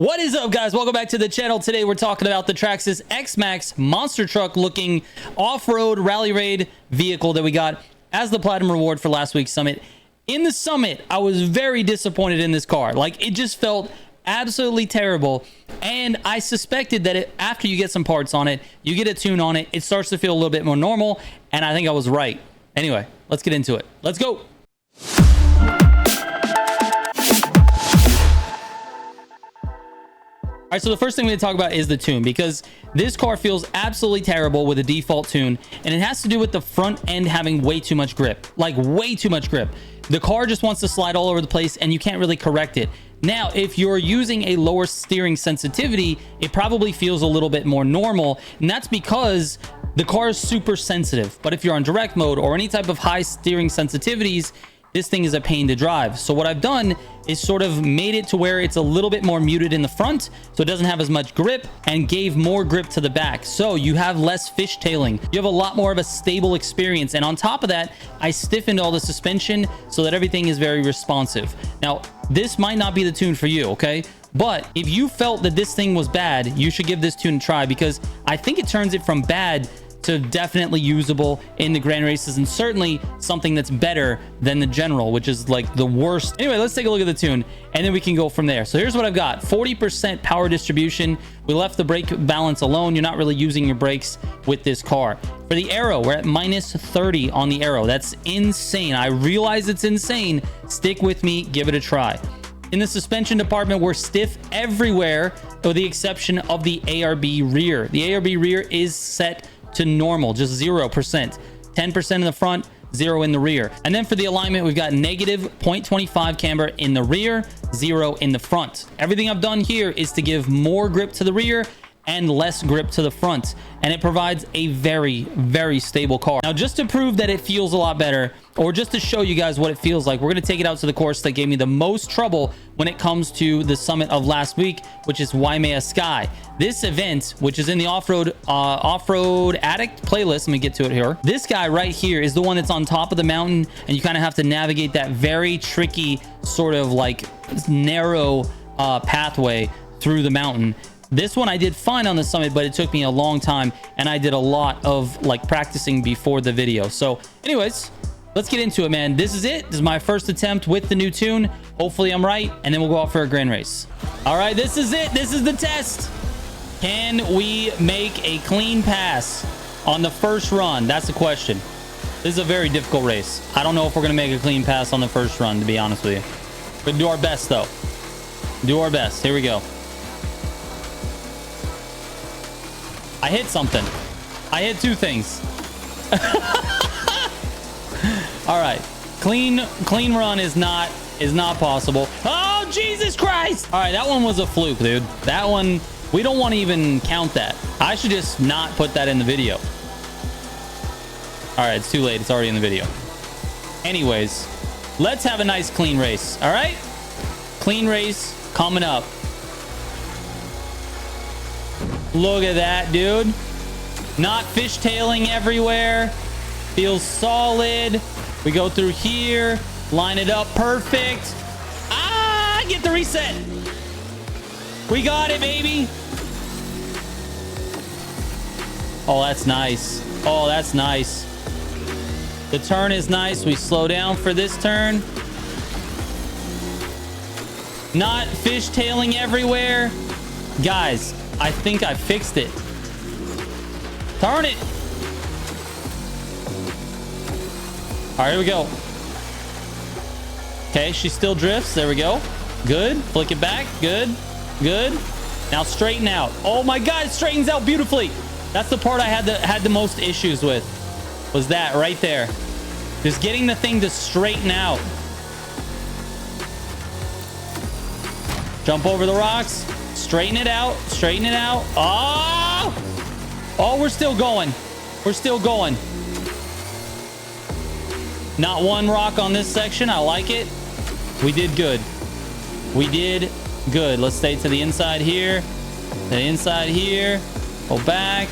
What is up, guys? Welcome back to the channel. Today we're talking about the TRAXXAS X-Max monster truck looking off-road rally raid vehicle that we got as the platinum reward for last week's summit. In the summit, I was very disappointed in this car. Like, it just felt absolutely terrible, and I suspected that after you get some parts on it, you get a tune on it, it starts to feel a little bit more normal, and I think I was right. Anyway, let's get into it. Let's go. All right, so the first thing we need to talk about is the tune, because this car feels absolutely terrible with a default tune, and it has to do with the front end having way too much grip, like way too much grip. The car just wants to slide all over the place, and you can't really correct it. Now, if you're using a lower steering sensitivity, it probably feels a little bit more normal, and that's because the car is super sensitive. But if you're on direct mode or any type of high steering sensitivities, this thing is a pain to drive. So what I've done is sort of made it to where it's a little bit more muted in the front, so it doesn't have as much grip, and gave more grip to the back. So you have less fishtailing. You have a lot more of a stable experience. And on top of that, I stiffened all the suspension so that everything is very responsive. Now, this might not be the tune for you, okay? But if you felt that this thing was bad, you should give this tune a try, because I think it turns it from bad to definitely usable in the grand races, and certainly something that's better than the general, which is like the worst. Anyway, let's take a look at the tune, and then we can go from there. So here's what I've got: 40% power distribution. We left the brake balance alone. You're not really using your brakes with this car. For the aero, we're at minus 30 on the aero. That's insane. I realize it's insane. Stick with me, give it a try. In the suspension department, we're stiff everywhere with the exception of the ARB rear. The ARB rear is set to normal, just 0%, 10% in the front, 0 in the rear. And then for the alignment, we've got negative 0.25 camber in the rear, 0 in the front. Everything I've done here is to give more grip to the rear and less grip to the front, and it provides a very, very stable car. Now, just to prove that it feels a lot better, or just to show you guys what it feels like, we're going to take it out to the course that gave me the most trouble when it comes to the summit of last week, which is Waimea Sky. This event, which is in the off-road addict playlist, let me get to it here. This guy right here is the one that's on top of the mountain, and you kind of have to navigate that very tricky sort of like narrow pathway through the mountain. This one I did fine on the summit, but it took me a long time, and I did a lot of like practicing before the video. So anyways, let's get into it, man. This is it. This is my first attempt with the new tune. Hopefully I'm right, and then we'll go out for a grand race. All right, this is it. This is the test. Can we make a clean pass on the first run? That's the question. This is a very difficult race. I don't know if we're going to make a clean pass on the first run, to be honest with you. But do our best, though. Do our best. Here we go. I hit something. I hit two things. All right. Clean run is not possible. Oh, Jesus Christ. All right, that one was a fluke, dude. That one, we don't want to even count that. I should just not put that in the video. All right, it's too late. It's already in the video. Anyways, let's have a nice clean race. All right? Clean race coming up. Look at that, dude. Not fishtailing everywhere. Feels solid. We go through here. Line it up perfect. Ah, get the reset. We got it, baby. Oh, that's nice. Oh, that's nice. The turn is nice. We slow down for this turn. Not fishtailing everywhere. Guys, I think I fixed it. Turn it. All right, here we go. Okay, she still drifts. There we go. Good. Flick it back. Good. Good. Now straighten out. Oh my God, it straightens out beautifully. That's the part I had the most issues with. Was that right there. Just getting the thing to straighten out. Jump over the rocks. Straighten it out. Straighten it out. Oh! Oh, we're still going. We're still going. Not one rock on this section. I like it. We did good. We did good. Let's stay to the inside here. To the inside here. Go back.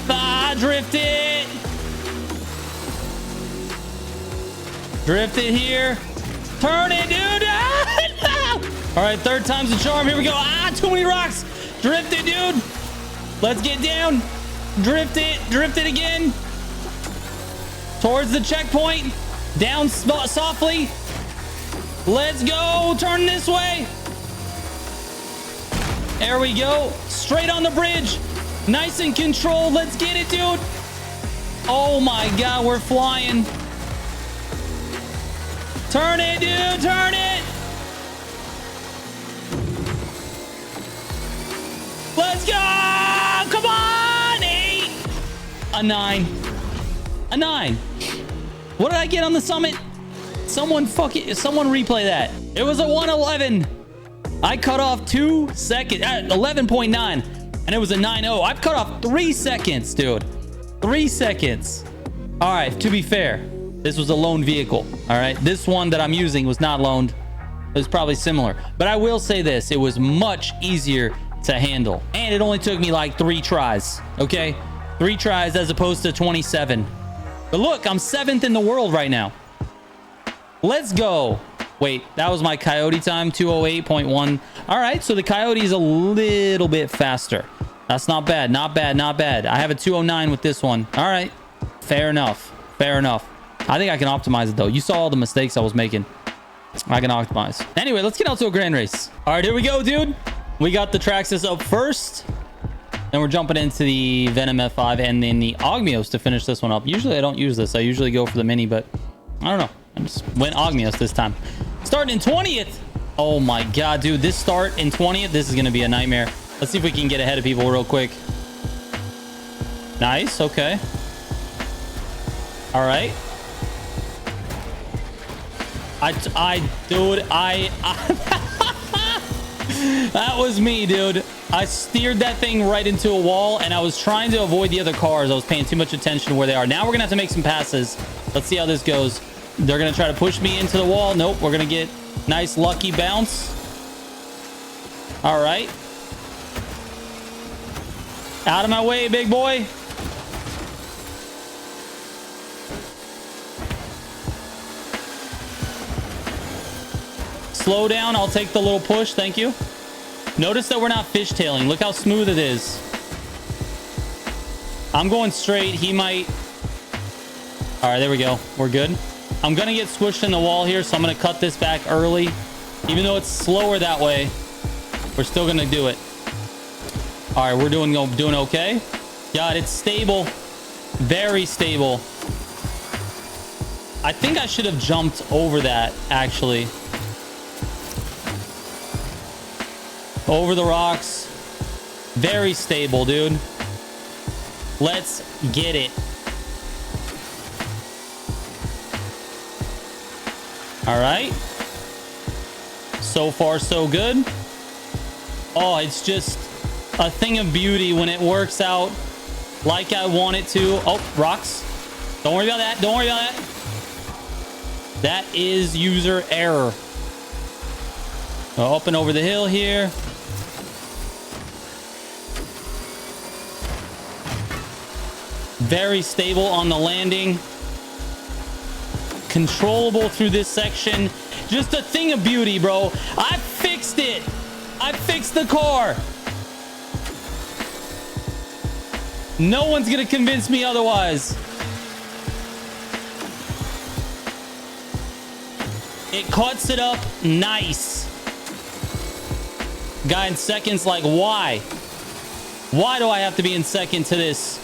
Ah, drift it. Drift it here. Turn it, dude. Ah, no. All right, third time's the charm. Here we go. Ah, too many rocks. Drift it, dude. Let's get down. Drift it. Drift it again. Towards the checkpoint. Down softly. Let's go. Turn this way. There we go. Straight on the bridge. Nice and controlled. Let's get it, dude. Oh my God, we're flying. Turn it, dude. Turn it. Let's go. Come on. 8. A 9. A 9. What did I get on the summit? Someone replay that. It was a 111. I cut off 2 seconds at 11.9 and it was a 9.0. I've cut off 3 seconds, dude. 3 seconds. All right, to be fair, this was a loaned vehicle. All right, this one that I'm using was not loaned. It was probably similar, but I will say this, it was much easier to handle and it only took me like 3 tries. Okay, 3 tries as opposed to 27. But look, I'm 7th in the world right now. Let's go. Wait, that was my Coyote time, 208.1. All right, so the Coyote is a little bit faster. That's not bad, not bad, not bad. I have a 209 with this one. All right, fair enough, fair enough. I think I can optimize it though. You saw all the mistakes I was making. I can optimize. Anyway, let's get out to a grand race. All right, here we go, dude. We got the TRAXXAS up first. Then we're jumping into the Venom F5 and then the Ogmios to finish this one up. Usually I don't use this. I usually go for the Mini, but I don't know. I just went Ogmios this time. Starting in 20th. Oh my God, dude. This start in 20th, this is going to be a nightmare. Let's see if we can get ahead of people real quick. Nice. Okay. All right. Dude, that was me, dude. I steered that thing right into a wall and I was trying to avoid the other cars. I was paying too much attention to where they are. Now we're gonna have to make some passes. Let's see how this goes. They're gonna try to push me into the wall. Nope, we're gonna get nice lucky bounce. All right. Out of my way, big boy. Slow down. I'll take the little push. Thank you. Notice that we're not fishtailing. Look how smooth it is. I'm going straight. He might. All right, there we go. We're good. I'm going to get squished in the wall here, so I'm going to cut this back early. Even though it's slower that way, we're still going to do it. All right, we're doing okay. God, it's stable. Very stable. I think I should have jumped over that, actually. Over the rocks. Very stable, dude. Let's get it. All right. So far, so good. Oh, it's just a thing of beauty when it works out like I want it to. Oh, rocks. Don't worry about that. Don't worry about that. That is user error. Up and over the hill here. Very stable on the landing. Controllable through this section. Just a thing of beauty, bro. I fixed it. I fixed the car. No one's gonna convince me otherwise. It cuts it up nice. Guy in second's like, why? Why do I have to be in second to this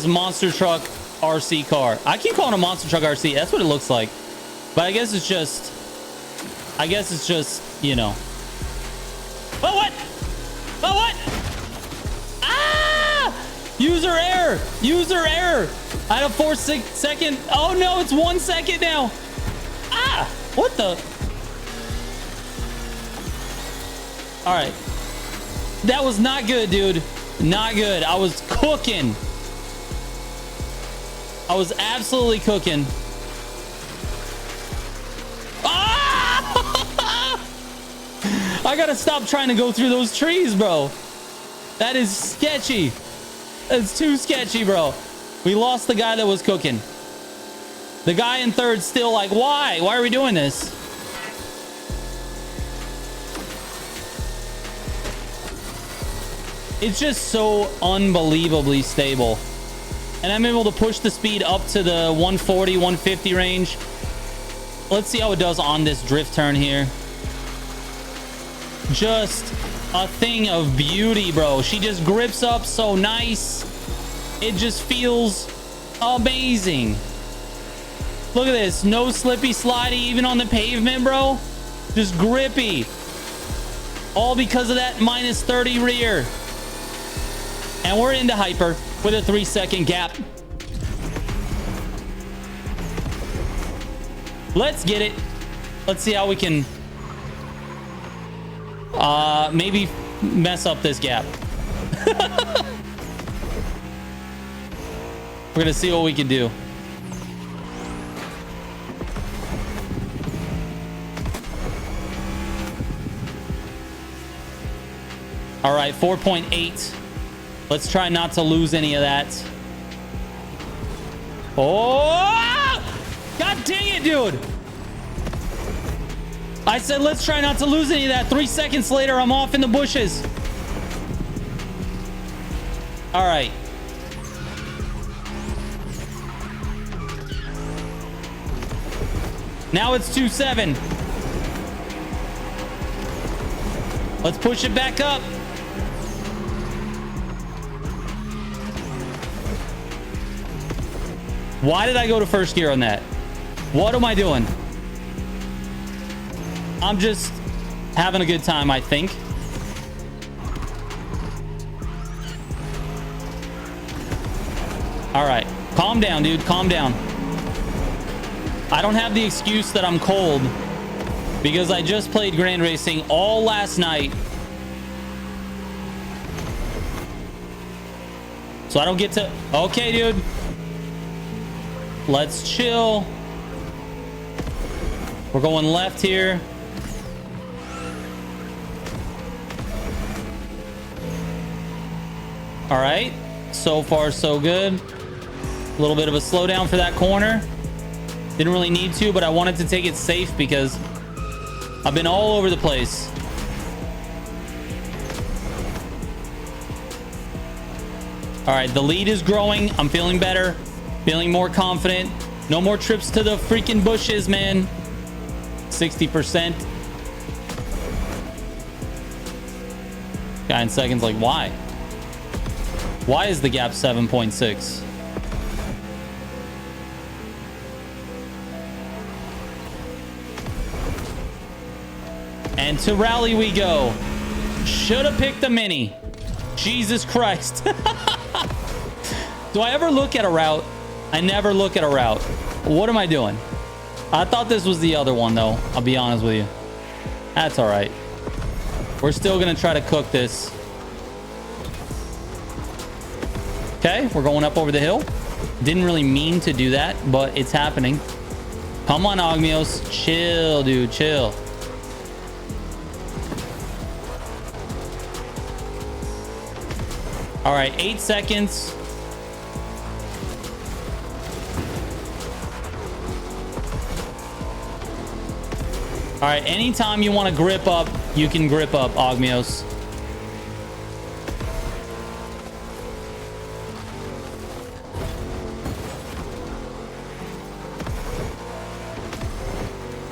monster truck RC car? I keep calling it a monster truck RC. That's what it looks like. But I guess it's just, you know. Oh, what? Oh, what? Ah! User error. User error. I had a 4-second. Oh, no, it's 1 second now. Ah! What the? All right. That was not good, dude. Not good. I was cooking. I was absolutely cooking. Ah! I gotta stop trying to go through those trees, bro. That is sketchy. That's too sketchy, bro. We lost the guy that was cooking. The guy in third still like, why? Why are we doing this? It's just so unbelievably stable. And I'm able to push the speed up to the 140, 150 range. Let's see how it does on this drift turn here. Just a thing of beauty, bro. She just grips up so nice. It just feels amazing. Look at this. No slippy slidey even on the pavement, bro. Just grippy. All because of that minus 30 rear. And we're into hyper with a 3-second gap. Let's get it. Let's see how we can maybe mess up this gap. We're gonna see what we can do. All right, 4.8. Let's try not to lose any of that. Oh, god dang it, dude. I said, let's try not to lose any of that. 3 seconds later, I'm off in the bushes. All right. Now it's 2.7. Let's push it back up. Why did I go to first gear on that? What am I doing? I'm just having a good time, I think. All right. Calm down, dude. Calm down. I don't have the excuse that I'm cold because I just played Grand Racing all last night. So I don't get to... Okay, dude. Let's chill. We're going left here. All right. So far, so good. A little bit of a slowdown for that corner. Didn't really need to, but I wanted to take it safe because I've been all over the place. All right. The lead is growing. I'm feeling better. Feeling more confident. No more trips to the freaking bushes, man. 60%. Guy in seconds, like, why? Why is the gap 7.6? And to rally we go. Should have picked the mini. Jesus Christ. Do I ever look at a route? I never look at a route. What am I doing? I thought this was the other one, though. I'll be honest with you. That's all right. We're still going to try to cook this. Okay, we're going up over the hill. Didn't really mean to do that, but it's happening. Come on, Ogmios. Chill, dude. Chill. All right, 8 seconds. All right, anytime you want to grip up, you can grip up, Ogmios.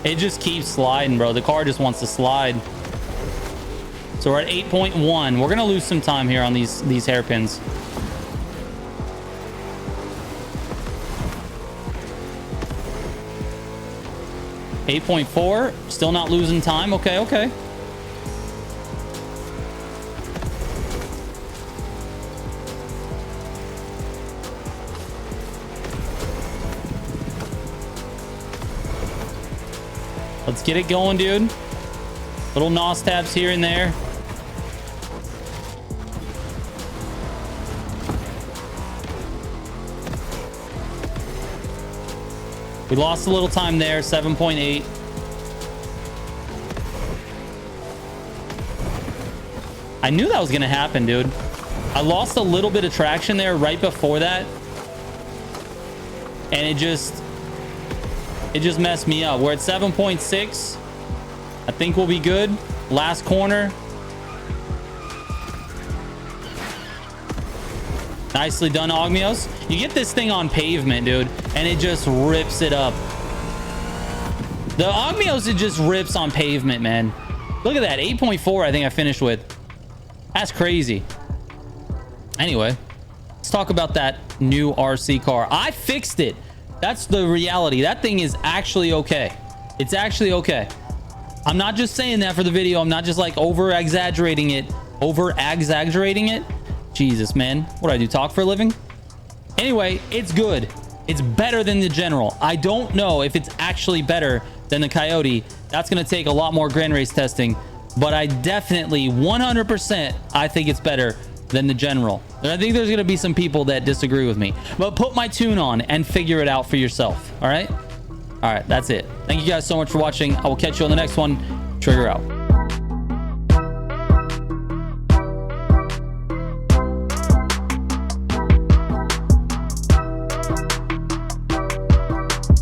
It just keeps sliding, bro. The car just wants to slide. So we're at 8.1. We're going to lose some time here on these hairpins. .4, still not losing time. Okay, okay. Let's get it going, dude. Little NOS tabs here and there. We lost a little time there, 7.8. I knew that was going to happen, dude. I lost a little bit of traction there right before that. And it just messed me up. We're at 7.6. I think we'll be good. Last corner. Nicely done, Ogmios. You get this thing on pavement, dude, and it just rips it up. The Ogmios, it just rips on pavement, man. Look at that. 8.4, I think I finished with. That's crazy. Anyway, let's talk about that new RC car. I fixed it. That's the reality. That thing is actually okay. It's actually okay. I'm not just saying that for the video. I'm not just like over-exaggerating it. Over-exaggerating it. Jesus, man. What do I do? Talk for a living? Anyway, it's good. It's better than the General. I don't know if it's actually better than the Coyote. That's going to take a lot more Grand Race testing. But I definitely, 100%, I think it's better than the General. And I think there's going to be some people that disagree with me. But put my tune on and figure it out for yourself. All right? All right, that's it. Thank you guys so much for watching. I will catch you on the next one. Trigger out.